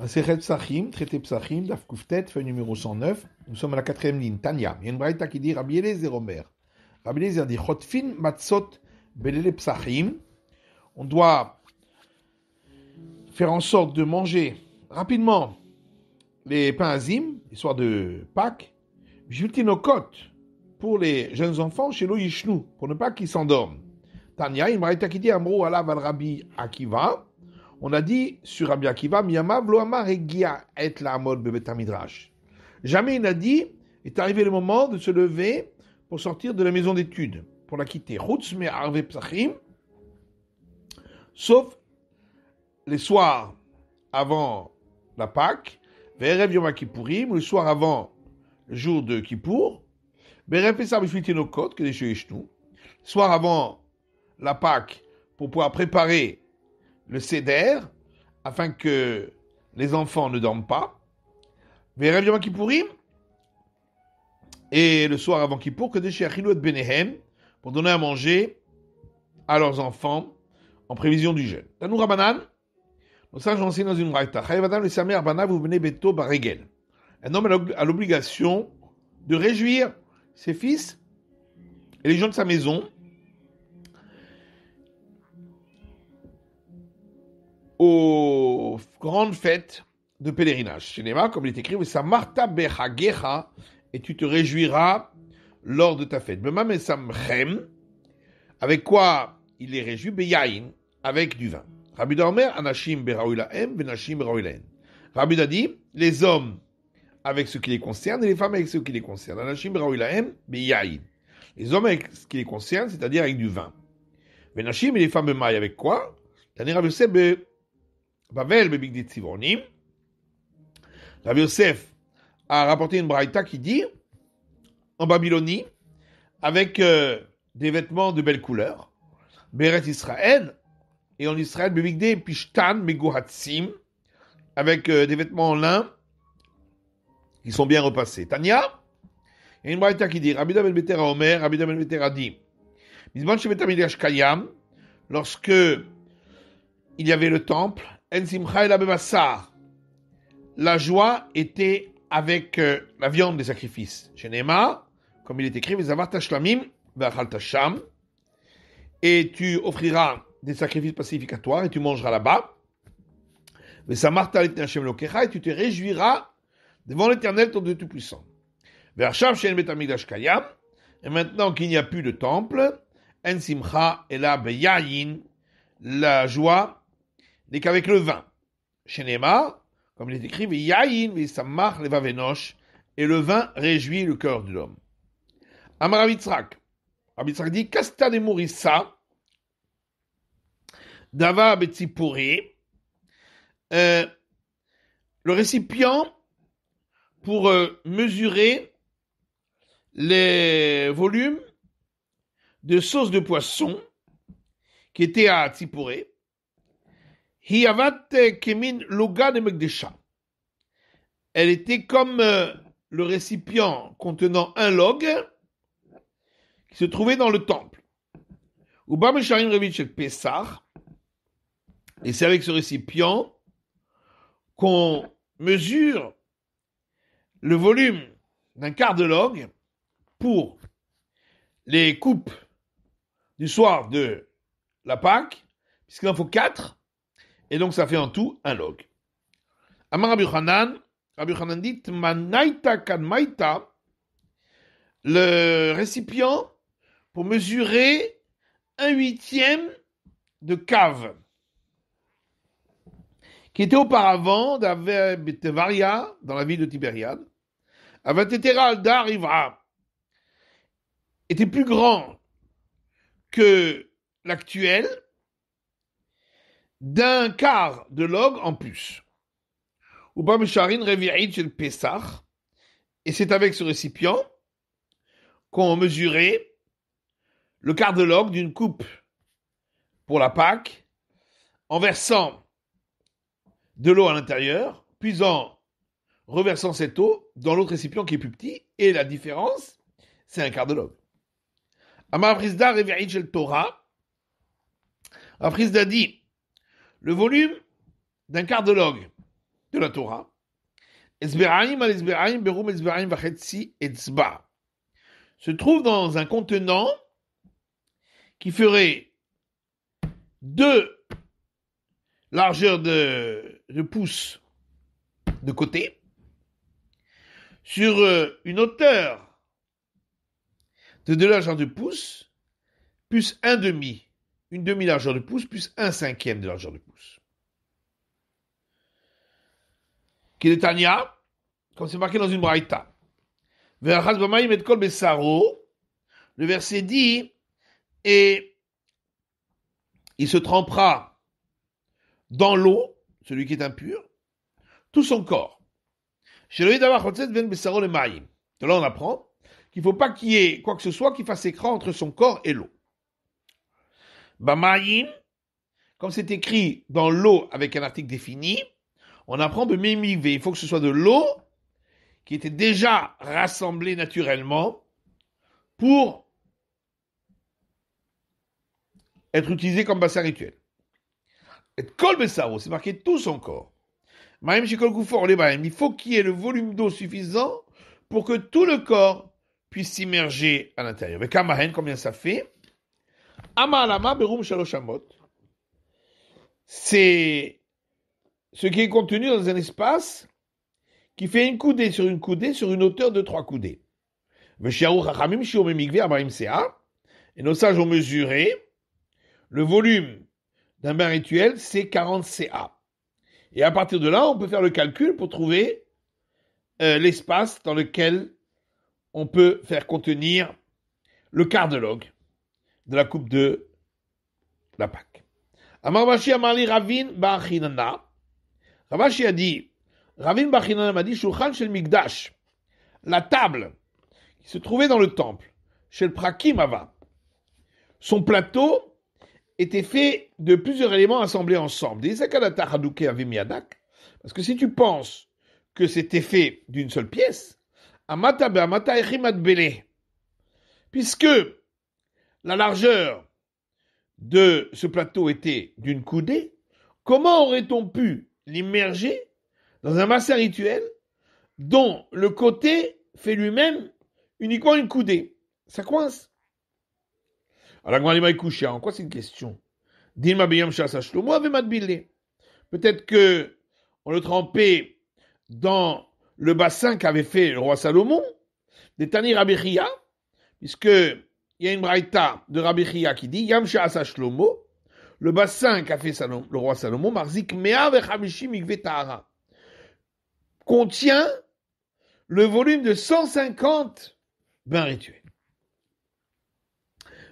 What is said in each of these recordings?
Masechet Psachim, traité Psachim, Daf Kuftet, feuille numéro 109. Nous sommes à la quatrième ligne. Tanya. Il y a une braïta qui dit Rabbi Eliezer Omer. Rabbi Eliezer dit Chotfin matzot belele Psachim. On doit faire en sorte de manger rapidement les pains azim, l'histoire de Pâques. Jultinokot, pour les jeunes enfants, chez Yishnu, pour ne pas qu'ils s'endorment. Tanya, une braïta qui dit Amro alav al Rabbi Akiva. On a dit sur Rabbi Akiva, Miyamav lo amar egia et la amod bebet midrash. Jamais il n'a dit, est arrivé le moment de se lever pour sortir de la maison d'études, pour la quitter. Chutz me arve psachim, sauf les soirs avant la Pâque, ve'erev yom kippourim, le soir avant le jour de Kippour, be'erev pesach b'shvil tinokot, que des sheyishnu, soir avant la Pâque, pour pouvoir préparer le Seder, afin que les enfants ne dorment pas. Ve'erev yom kippourim, et le soir avant Kippour, que des she'achilu et benehem, pour donner à manger à leurs enfants en prévision du jeûne. Tanou Rabanan, donc ça j'enseigne dans une braïta. Chayav adam le samer banav vous venez beto baregel. Un homme a l'obligation de réjouir ses fils et les gens de sa maison aux grandes fêtes de pèlerinage. Chez Nema, comme il est écrit, Samarta bechagecha, et tu te réjouiras lors de ta fête. Bema mesamchem, avec quoi il les réjouit? Beyain, avec du vin. Rabbi Dormer, anashim beraoui lahem, venashim beraoui lahem. Rabbi a dit, les hommes avec ce qui les concerne et les femmes avec ce qui les concerne. Anashim beraoui lahem, beyain. Les hommes avec ce qui les concerne, c'est-à-dire avec du vin. Venashim et les femmes maillent avec quoi? Tani Rabbi Yosef Bavel bebigdit Sivronim. Rabbi Yosef a rapporté une braïta qui dit, en Babylonie, avec des vêtements de belles couleurs, Beret Israël, et en Israël, bebigdé pishtan megohatsim, avec des vêtements en lin qui sont bien repassés. Tanya, il y a une braïta qui dit, Rabbi Ben Betera Omer, Rabbi Ben Betera dit, Mizman Shevetamidash Kayam, lorsque il y avait le temple, En Simcha el Abebassar, la joie était avec la viande des sacrifices. Chez Nema, comme il est écrit, Vezavar Tashlamim, Ve'achal Tasham, et tu offriras des sacrifices pacificatoires et tu mangeras là-bas. Ve'samarta l'Eternel Hashem Elokecha, et tu te réjouiras devant l'Éternel ton Dieu Tout-Puissant. Ve'achshav she'en bet hamikdash kayam, et maintenant qu'il n'y a plus de temple, En Simcha ela beyayin, la joie n'est qu'avec le vin. Chez Nema, comme il est écrit, Ve'yayin ve'samach levavenosh, et le vin réjouit le cœur de l'homme. Amar Rabbi Yitzhak dit, Kasta de Mourissa, Dava Betzipuri, le récipient pour mesurer les volumes de sauce de poisson qui était à Tzipuré, Hiavat Kemin Loga de Mekdesha. Elle était comme le récipient contenant un log qui se trouvait dans le temple. Uba Mesharim Revit Shel Pesach, et c'est avec ce récipient qu'on mesure le volume d'un quart de log pour les coupes du soir de la Pâque, puisqu'il en faut 4, et donc ça fait en tout un log. Amar Rabbi Yochanan dit, Manaita Kadmaita, le récipient pour mesurer 1/8 de cave, qui était auparavant d'Avetevaria, dans la ville de Tibériade. Avatetera Alda Rivra était plus grand que l'actuel, d'un quart de log en plus. Uba Mesharin Revi'id Shel Pesach, et c'est avec ce récipient qu'on mesurait le quart de log d'une coupe pour la Pâque, en versant de l'eau à l'intérieur, puis en reversant cette eau dans l'autre récipient qui est plus petit, et la différence, c'est un quart de log. Amar Frisda Revi'id Shel Torah, Frisda dit, le volume d'un quart de log de la Torah. Esberaim al esberaim berum esberaim vachetzi etzba se trouve dans un contenant qui ferait 2 largeurs de pouce de côté sur une hauteur de 2 largeurs de pouce plus une demi largeur de pouce plus 1/5 de largeur de pouce. Kiletania, comme c'est marqué dans une braïta. Le verset dit, et il se trempera dans l'eau, celui qui est impur, tout son corps. De là, on apprend qu'il ne faut pas qu'il y ait quoi que ce soit qui fasse écran entre son corps et l'eau. Bamaïm, comme c'est écrit dans l'eau avec un article défini, on apprend de mémivé. Il faut que ce soit de l'eau qui était déjà rassemblée naturellement pour être utilisée comme bassin rituel. Et kol besaro, c'est marqué tout son corps. Maïm shekol goufor le baïm. Il faut qu'il y ait le volume d'eau suffisant pour que tout le corps puisse s'immerger à l'intérieur. Avec Kamahen, combien ça fait? Ama alama berum shalosh amot. C'est ce qui est contenu dans un espace qui fait une coudée sur une hauteur de 3 coudées. Et nos sages ont mesuré le volume d'un bain rituel, c'est 40 CA. Et à partir de là, on peut faire le calcul pour trouver l'espace dans lequel on peut faire contenir le quart de log de la coupe de la Pâque. Amar Rashi Amarli Ravin Bachinana. Ravashi a dit, Ravin Bachinana m'a dit, Shulchan Shel Mikdash, la table qui se trouvait dans le temple, chez le Prakim Ava, son plateau était fait de plusieurs éléments assemblés ensemble. Parce que si tu penses que c'était fait d'une seule pièce, puisque la largeur de ce plateau était d'une coudée, comment aurait-on pu l'immerger dans un bassin rituel dont le côté fait lui-même uniquement une coudée? Ça coince. Alors, en quoi c'est une question? Peut-être que on le trempait dans le bassin qu'avait fait le roi Salomon, des Tani Rabbi Chia, puisque il y a une braïta de Rabbi Chia qui dit Yam Sha'asa Shlomo, le bassin qu'a fait le roi Salomon, Marzik Mea Vechamishim Mikve Tahara, contient le volume de 150 bains rituels.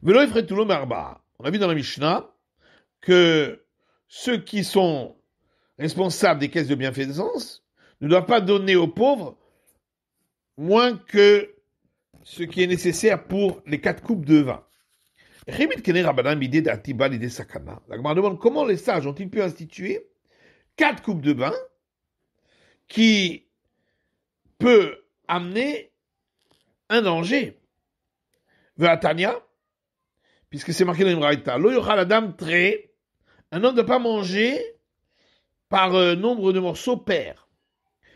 On a vu dans la Mishnah que ceux qui sont responsables des caisses de bienfaisance ne doivent pas donner aux pauvres moins que ce qui est nécessaire pour les 4 coupes de vin. La Gemara demande comment les sages ont-ils pu instituer 4 coupes de vin qui peut amener un danger. Ve'atania, puisque c'est marqué dans une braïta, lo yochal adam tre, un homme ne doit pas manger par nombre de morceaux pairs.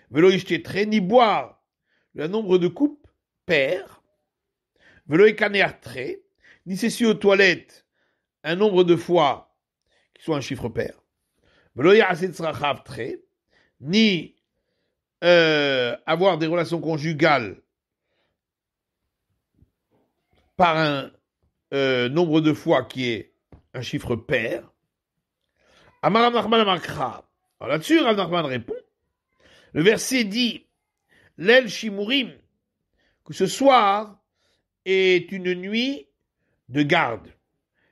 Velo ishte tre, ni boire le nombre de coupes pairs. Velo ikaner tre, ni s'essuyer aux toilettes un nombre de fois qui soit un chiffre pair. Velo ya'aset tzrachav tre, ni avoir des relations conjugales par un nombre de fois qui est un chiffre pair. Amar Rav Nachman Amakra. Alors là-dessus, Rav Nachman répond. Le verset dit L'el Shimurim, que ce soir est une nuit de garde.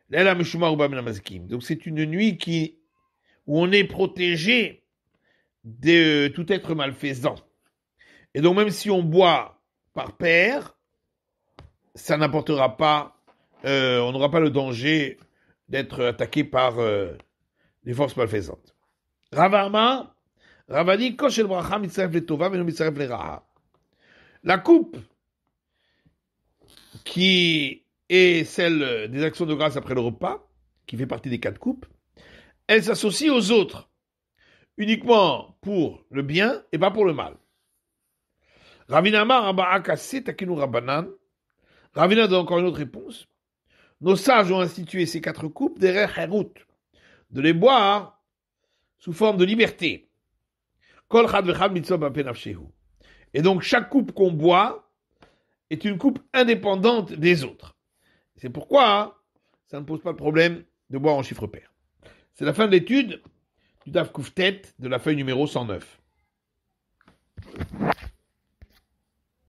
L'el Ameshuma Uba Menamazkim. Donc c'est une nuit où on est protégé de tout être malfaisant. Et donc même si on boit par paire, ça n'apportera pas, on n'aura pas le danger d'être attaqué par des forces malfaisantes. Ravarma, Ravadi, Koshel Bracha, Mitzaref le Tova, Veno Mitzaref le Raha. La coupe qui est celle des actions de grâce après le repas, qui fait partie des 4 coupes, elle s'associe aux autres. uniquement pour le bien et pas pour le mal. Ravina Amar Rabba Kassé Takinu Rabbanan. Ravina donne encore une autre réponse. Nos sages ont institué ces 4 coupes derrière Herut, de les boire sous forme de liberté. Kol Chad Vechad Mitzvah B'Pe Nafshehu. Et donc chaque coupe qu'on boit est une coupe indépendante des autres. C'est pourquoi ça ne pose pas de problème de boire en chiffre pair. C'est la fin de l'étude du Daf Kouftet de la feuille numéro 109.